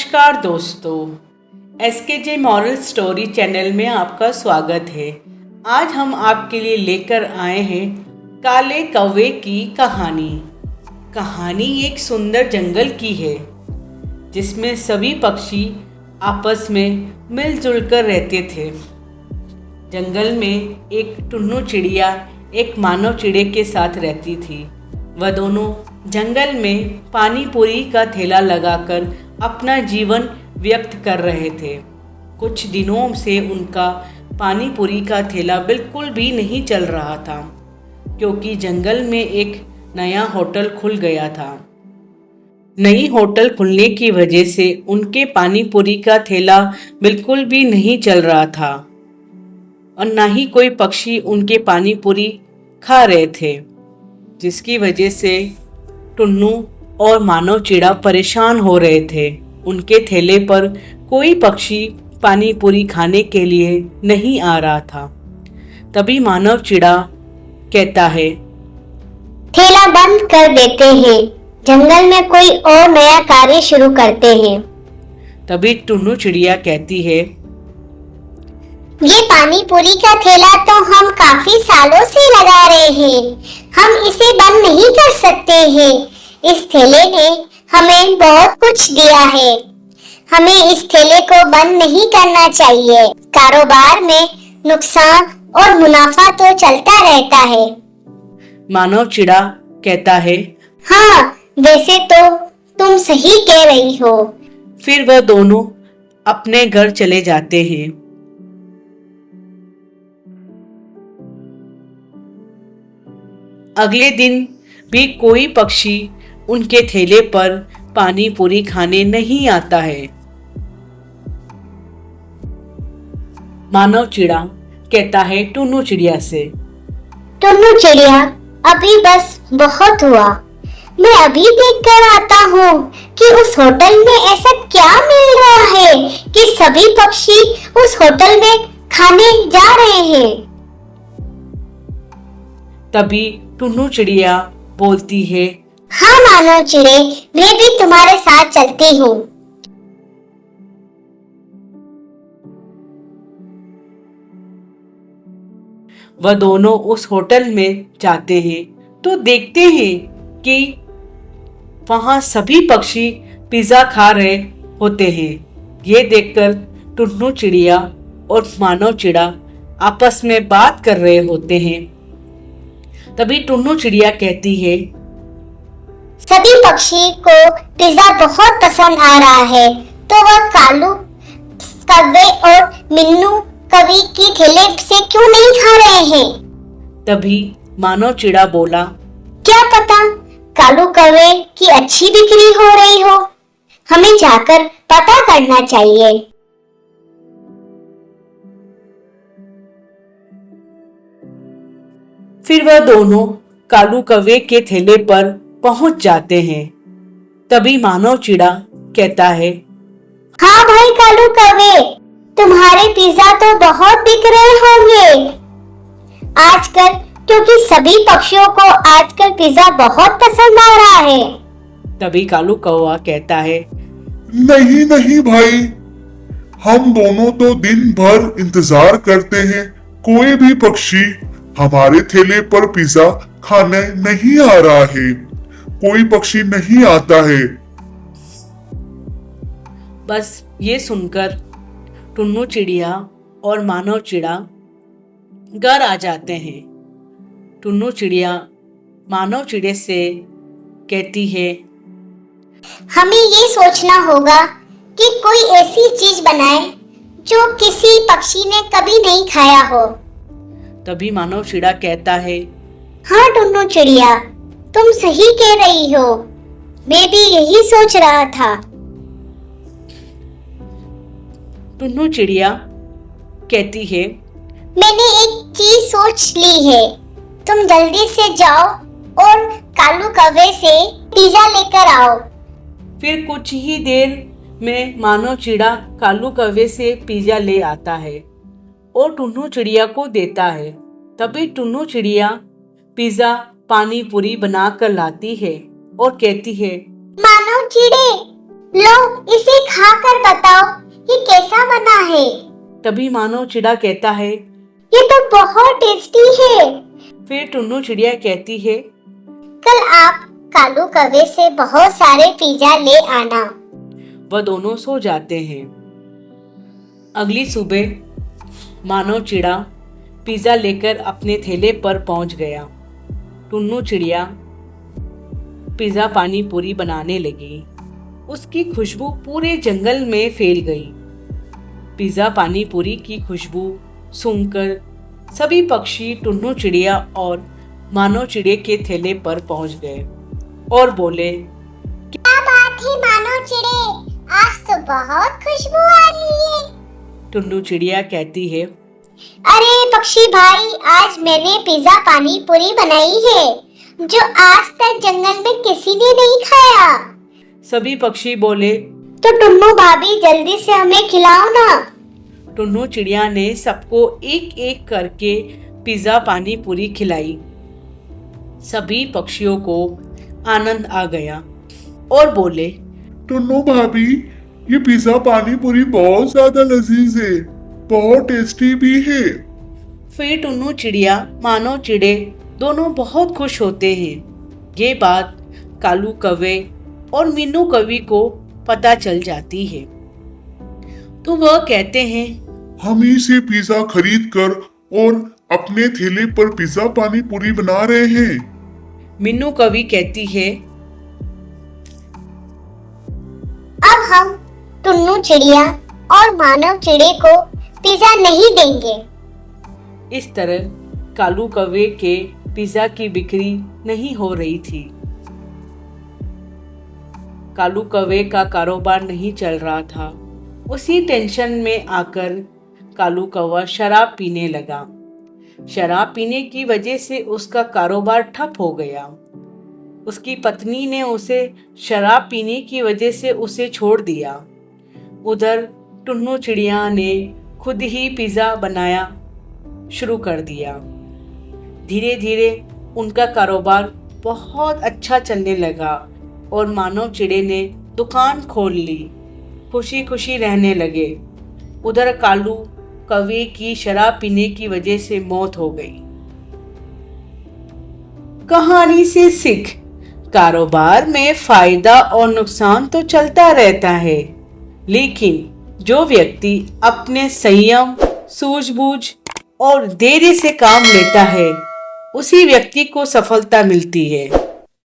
नमस्कार दोस्तों, SKJ moral story channel में आपका स्वागत है। आज हम आपके लिए लेकर आए हैं काले कौवे की कहानी। कहानी एक सुंदर जंगल की है जिसमें सभी पक्षी आपस में मिलजुल कर रहते थे। जंगल में एक टुन्नू चिड़िया एक मानव चिड़े के साथ रहती थी। वह दोनों जंगल में पानी पूरी का ठेला लगाकर अपना जीवन व्यक्त कर रहे थे। कुछ दिनों से उनका पानी पूरी का ठेला बिल्कुल भी नहीं चल रहा था, क्योंकि जंगल में एक नया होटल खुल गया था। नई होटल खुलने की वजह से उनके पानी पूरी का ठेला बिल्कुल भी नहीं चल रहा था और ना ही कोई पक्षी उनके पानी पूरी खा रहे थे, जिसकी वजह से टुन्नू और मानव चिड़ा परेशान हो रहे थे। उनके ठेले पर कोई पक्षी पानी पूरी खाने के लिए नहीं आ रहा था। तभी मानव चिड़ा कहता है, ठेला बंद कर देते हैं, जंगल में कोई और नया कार्य शुरू करते हैं। तभी टुन्नू चिड़िया कहती है, ये पानी पूरी का ठेला तो हम काफी सालों से लगा रहे हैं, हम इसे बंद नहीं कर सकते हैं। इस ठेले ने हमें बहुत कुछ दिया है, हमें इस ठेले को बंद नहीं करना चाहिए। कारोबार में नुकसान और मुनाफा तो चलता रहता है। मानव चिड़ा कहता है, हाँ, वैसे तो तुम सही कह रही हो। फिर वह दोनों अपने घर चले जाते हैं। अगले दिन भी कोई पक्षी उनके ठेले पर पानी पूरी खाने नहीं आता है। मानव चिड़ा कहता है टुन्नू चिड़िया से, टुन्नू चिड़िया, अभी बस बहुत हुआ। मैं अभी देख कर आता हूँ कि उस होटल में ऐसा क्या मिल रहा है कि सभी पक्षी उस होटल में खाने जा रहे हैं। तभी टुन्नू चिड़िया बोलती है, हाँ मानव चिड़े, मैं भी तुम्हारे साथ चलती हूँ। वह दोनों उस होटल में जाते हैं तो देखते हैं कि वहां सभी पक्षी पिज्जा खा रहे होते हैं। ये देखकर टुन्नू चिड़िया और मानव चिड़ा आपस में बात कर रहे होते हैं। तभी टुन्नू चिड़िया कहती है, सभी पक्षी को पिज्जा बहुत पसंद आ रहा है, तो वह कालू कौवे और मिन्नू कवि की ठेले से क्यों नहीं खा रहे हैं। तभी मानव चिड़ा बोला, क्या पता कालू कौवे की अच्छी बिक्री हो रही हो, हमें जाकर पता करना चाहिए। फिर वह दोनों कालू कौवे के ठेले पर पहुंच जाते हैं। तभी मानव चिड़ा कहता है, हाँ भाई कालू कौवे, तुम्हारे पिज्जा तो बहुत बिक रहे होंगे आजकल, क्योंकि सभी पक्षियों को आजकल पिज्जा बहुत पसंद आ रहा है। तभी कालू कौवा कहता है, नहीं नहीं भाई, हम दोनों तो दिन भर इंतजार करते हैं, कोई भी पक्षी हमारे ठेले पर पिज्जा खाने नहीं आ रहा है, कोई पक्षी नहीं आता है। बस ये सुनकर टुन्नू चिड़िया और मानव चिड़ा घर आ जाते हैं। टुन्नू चिड़िया मानव चिड़े से कहती है, हमें ये सोचना होगा कि कोई ऐसी चीज बनाए जो किसी पक्षी ने कभी नहीं खाया हो। तभी मानव चिड़ा कहता है, हाँ टुन्नू चिड़िया, तुम सही कह रही हो, मैं भी यही सोच रहा था। टुन्नू चिड़िया कहती है, मैंने एक चीज सोच ली है, तुम जल्दी से जाओ और कालू कौवे से पिज्जा लेकर आओ। फिर कुछ ही देर में मानव चिड़ा कालू कौवे से पिज्जा ले आता है और टुन्नू चिड़िया को देता है। तभी टुन्नू चिड़िया पिज्जा पानी पूरी बना कर लाती है और कहती है, मानव चिड़े, लो इसे खाकर बताओ ये कैसा बना है। तभी मानव चिड़ा कहता है। ये तो बहुत टेस्टी है। फिर टुन्नू चिड़िया कहती है। कल आप कालू कौवे से बहुत सारे पिज्जा ले आना। वह दोनों सो जाते हैं। अगली सुबह मानव चिड़ा पिज्जा लेकर अपने थैले पर पहुंच गया। टुन्नू चिड़िया पिज्जा पानी पूरी बनाने लगी। उसकी खुशबू पूरे जंगल में फैल गई। पिज्जा पानी पूरी की खुशबू सूंघकर सभी पक्षी टुन्नू चिड़िया और मानव चिड़िया के थैले पर पहुंच गए और बोले, क्या बात है मानव चिड़े, आज तो बहुत खुशबू आ रही है। टुन्नू चिड़िया कहती है। अरे पक्षी भाई, आज मैंने पिज्जा पानी पूरी बनाई है जो आज तक जंगल में किसी ने नहीं खाया। सभी पक्षी बोले, तो टुन्नू भाभी जल्दी से हमें खिलाओ ना। टुन्नू चिड़िया ने सबको एक एक करके पिज्जा पानी पूरी खिलाई। सभी पक्षियों को आनंद आ गया और बोले, टुन्नू भाभी, ये पिज्जा पानी पूरी बहुत ज्यादा लजीज है, बहुत टेस्टी भी है। फिर टुन्नू चिड़िया मानव चिड़े दोनों बहुत खुश होते हैं। ये बात कालू कौवे और मीनू कौवी को पता चल जाती है तो वह कहते हैं, हम ही से पिज्जा खरीद कर और अपने थैले पर पिज्जा पानी पूरी बना रहे हैं। मीनू कौवी कहती है, अब हम टुन्नू चिड़िया और मानव चिड़े को पिज्जा नहीं देंगे। इस तरह कालू कौवे के पिज्जा की बिक्री नहीं हो रही थी। कालू कौवे का कारोबार नहीं चल रहा था। उसी टेंशन में आकर कालू कौवा शराब पीने लगा। शराब पीने की वजह से उसका कारोबार ठप हो गया। उसकी पत्नी ने उसे शराब पीने की वजह से उसे छोड़ दिया। उधर टुन्नू चिड़िया ने खुद ही पिज्जा बनाया शुरू कर दिया। धीरे धीरे उनका कारोबार बहुत अच्छा चलने लगा और मानव चिड़े ने दुकान खोल ली। खुशी खुशी रहने लगे। उधर कालू कौवे की शराब पीने की वजह से मौत हो गई। कहानी से सीख, कारोबार में फायदा और नुकसान तो चलता रहता है, लेकिन जो व्यक्ति अपने संयम, सूझबूझ और धैर्य से काम लेता है उसी व्यक्ति को सफलता मिलती है।